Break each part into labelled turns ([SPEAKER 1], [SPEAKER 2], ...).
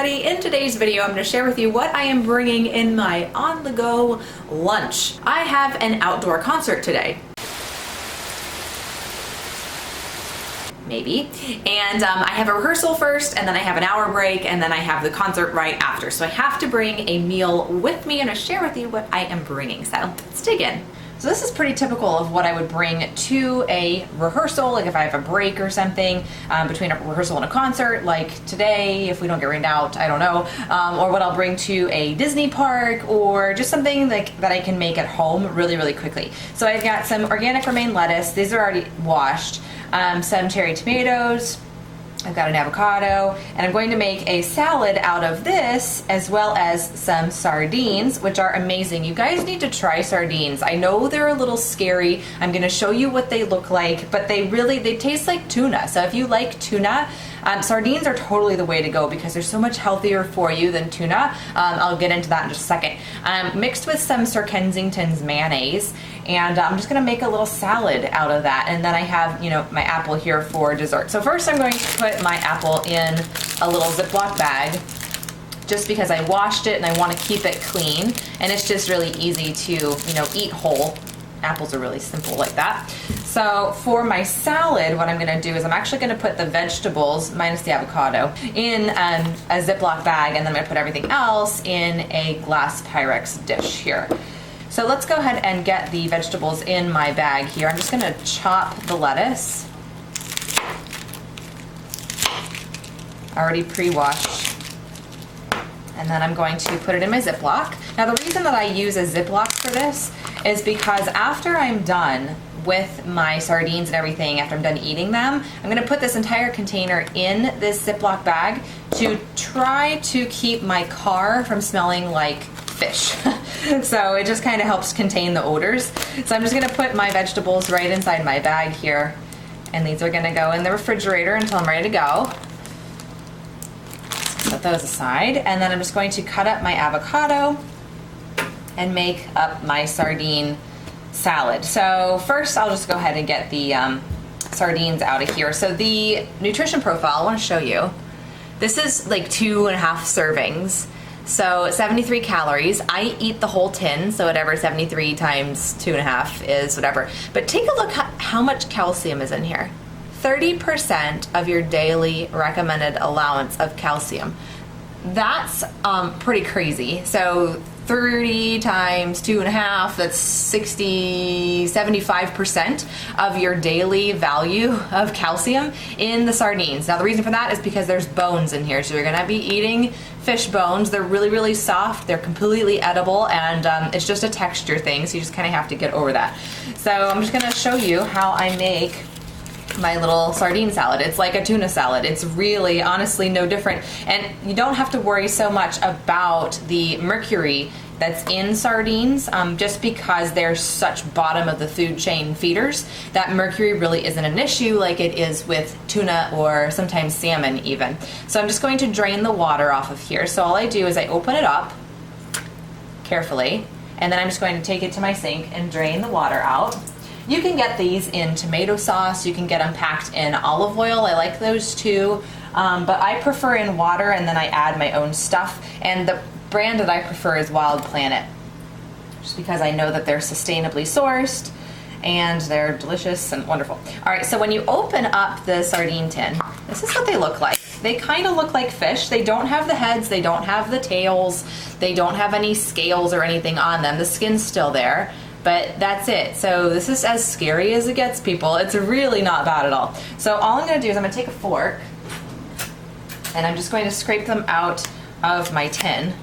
[SPEAKER 1] everybody. In today's video, I'm going to share with you what I am bringing in my on-the-go lunch. I have an outdoor concert today. Maybe. And I have a rehearsal first, and then I have an hour break, and then I have the concert right after. So I have to bring a meal with me and to share with you what I am bringing. So let's dig in. So this is pretty typical of what I would bring to a rehearsal, like if I have a break or something between a rehearsal and a concert, like today, if we don't get rained out, I don't know, or what I'll bring to a Disney park, or just something like that I can make at home really, really quickly. So I've got some organic romaine lettuce. These are already washed. Some cherry tomatoes. I've got an avocado, and I'm going to make a salad out of this, as well as some sardines, which are amazing. You guys need to try sardines. I know they're a little scary. I'm going to show you what they look like, but they taste like tuna. So if you like tuna, sardines are totally the way to go because they're so much healthier for you than tuna. I'll get into that in just a second. Mixed with some Sir Kensington's mayonnaise, and I'm just going to make a little salad out of that. And then I have, my apple here for dessert. So first I'm going to put my apple in a little Ziploc bag, just because I washed it and I want to keep it clean, and it's just really easy to, eat whole. Apples are really simple like that. So for my salad, what I'm going to do is I'm actually going to put the vegetables, minus the avocado, in a Ziploc bag, and then I'm going to put everything else in a glass Pyrex dish here. So let's go ahead and get the vegetables in my bag here. I'm just going to chop the lettuce. Already pre-washed. And then I'm going to put it in my Ziploc. Now the reason that I use a Ziploc for this is because after I'm done with my sardines and everything, after I'm done eating them, I'm going to put this entire container in this Ziploc bag to try to keep my car from smelling like fish. So it just kind of helps contain the odors. So I'm just going to put my vegetables right inside my bag here, and these are going to go in the refrigerator until I'm ready to go. Set those aside, and then I'm just going to cut up my avocado and make up my sardine salad. So first I'll just go ahead and get the sardines out of here. So the nutrition profile I want to show you, this is like 2.5 servings. So 73 calories. I eat the whole tin, so whatever 73 times 2.5 is, whatever. But take a look how much calcium is in here. 30% of your daily recommended allowance of calcium. That's pretty crazy. So 30 times 2.5, that's 75% of your daily value of calcium in the sardines. Now the reason for that is because there's bones in here, so you're gonna be eating fish bones. They're really, really soft, they're completely edible, and it's just a texture thing, so you just kind of have to get over that. So I'm just gonna show you how I make my little sardine salad. It's like a tuna salad. It's really, honestly, no different. And you don't have to worry so much about the mercury that's in sardines, just because they're such bottom of the food chain feeders, that mercury really isn't an issue like it is with tuna or sometimes salmon even. So I'm just going to drain the water off of here. So all I do is I open it up carefully, and then I'm just going to take it to my sink and drain the water out. You can get these in tomato sauce, you can get them packed in olive oil, I like those too, but I prefer in water, and then I add my own stuff, and the brand that I prefer is Wild Planet, just because I know that they're sustainably sourced and they're delicious and wonderful. Alright, so when you open up the sardine tin, this is what they look like. They kind of look like fish. They don't have the heads, they don't have the tails, they don't have any scales or anything on them. The skin's still there. But that's it. So this is as scary as it gets, people. It's really not bad at all. So all I'm going to do is I'm going to take a fork, and I'm just going to scrape them out of my tin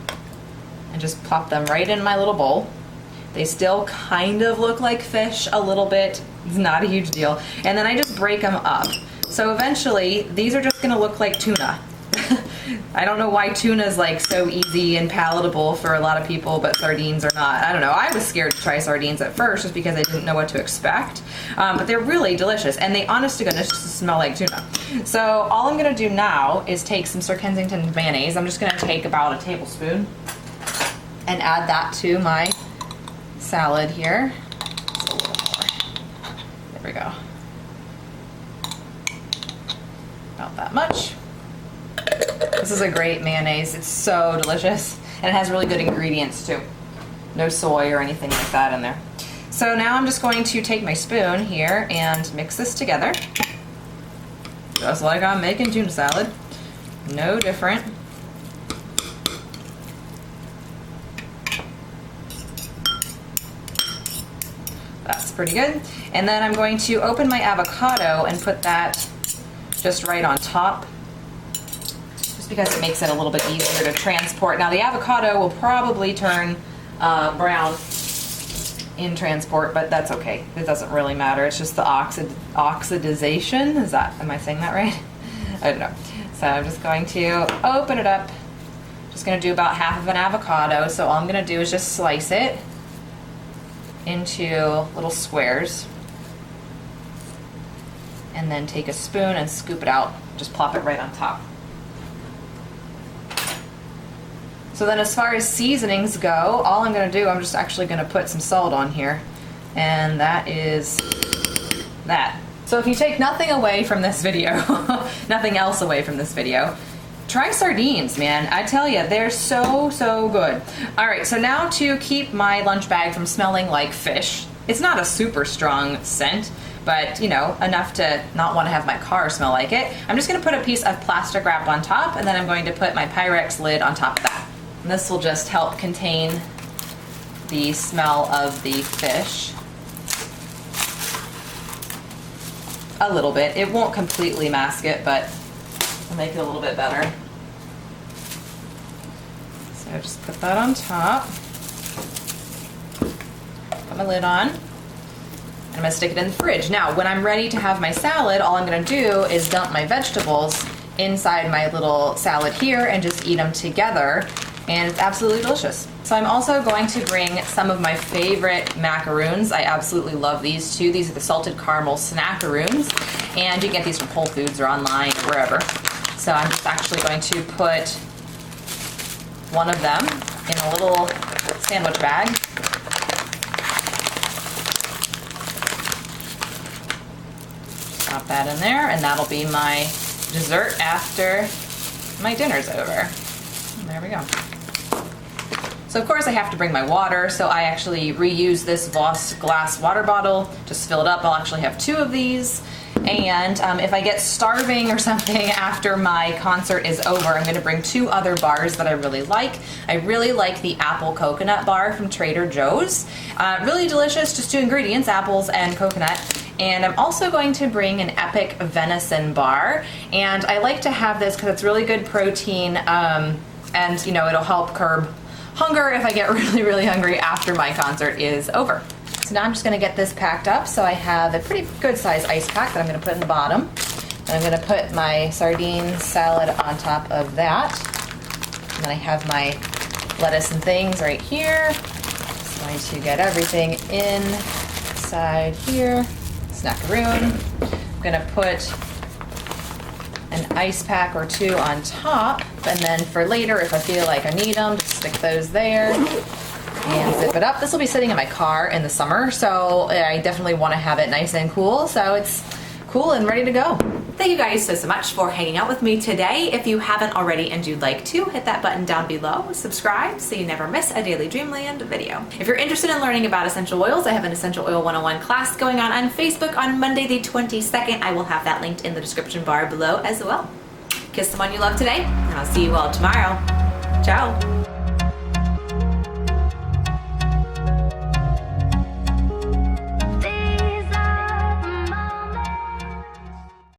[SPEAKER 1] and just plop them right in my little bowl. They still kind of look like fish a little bit. It's not a huge deal. And then I just break them up. So eventually these are just going to look like tuna. I don't know why tuna is like so easy and palatable for a lot of people, but sardines are not. I don't know. I was scared to try sardines at first just because I didn't know what to expect. But they're really delicious, and they, honest to goodness, just smell like tuna. So all I'm going to do now is take some Sir Kensington mayonnaise. I'm just going to take about a tablespoon and add that to my salad here. Just a little more. There we go. About that much. This is a great mayonnaise. It's so delicious. And it has really good ingredients too. No soy or anything like that in there. So now I'm just going to take my spoon here and mix this together. Just like I'm making tuna salad. No different. That's pretty good. And then I'm going to open my avocado and put that just right on top, just because it makes it a little bit easier to transport. Now the avocado will probably turn brown in transport, but that's okay. It doesn't really matter. It's just the oxidization. Am I saying that right? I don't know. So I'm just going to open it up. Just going to do about half of an avocado. So all I'm going to do is just slice it into little squares. And then take a spoon and scoop it out. Just plop it right on top. So then as far as seasonings go, all I'm going to do, I'm just actually going to put some salt on here. And that is that. So if you take nothing away from this video, nothing else away from this video, try sardines, man. I tell you, they're so, so good. All right, so now to keep my lunch bag from smelling like fish, it's not a super strong scent, but you know, enough to not want to have my car smell like it. I'm just going to put a piece of plastic wrap on top, and then I'm going to put my Pyrex lid on top of that. And this will just help contain the smell of the fish a little bit. It won't completely mask it, but it'll make it a little bit better. So just put that on top. Put my lid on. I'm gonna stick it in the fridge. Now, when I'm ready to have my salad, all I'm gonna do is dump my vegetables inside my little salad here and just eat them together, and it's absolutely delicious. So I'm also going to bring some of my favorite macaroons. I absolutely love these too. These are the salted caramel snackaroons, and you can get these from Whole Foods or online or wherever. So I'm just actually going to put one of them in a little sandwich bag. Pop that in there, and that'll be my dessert after my dinner's over. There we go. So of course I have to bring my water, so I actually reuse this Voss glass water bottle, just fill it up. I'll actually have 2 of these. And if I get starving or something after my concert is over, I'm gonna bring 2 other bars that I really like. I really like the apple coconut bar from Trader Joe's. Really delicious, just 2 ingredients, apples and coconut. And I'm also going to bring an Epic venison bar. And I like to have this because it's really good protein, and you know, it'll help curb hunger if I get really, really hungry after my concert is over. So now I'm just gonna get this packed up. So I have a pretty good size ice pack that I'm gonna put in the bottom. And I'm gonna put my sardine salad on top of that. And then I have my lettuce and things right here. Just going to get everything inside here. Snackaroon. I'm gonna put an ice pack or 2 on top, and then for later, if I feel like I need them, just stick those there and zip it up. This will be sitting in my car in the summer, so I definitely want to have it nice and cool, so it's cool and ready to go. Thank you guys so much for hanging out with me today. If you haven't already and you'd like to, hit that button down below, subscribe so you never miss a Daily Dreamland video. If you're interested in learning about essential oils, I have an Essential Oil 101 class going on Facebook on Monday the 22nd. I will have that linked in the description bar below as well. Kiss someone you love today, and I'll see you all tomorrow. Ciao.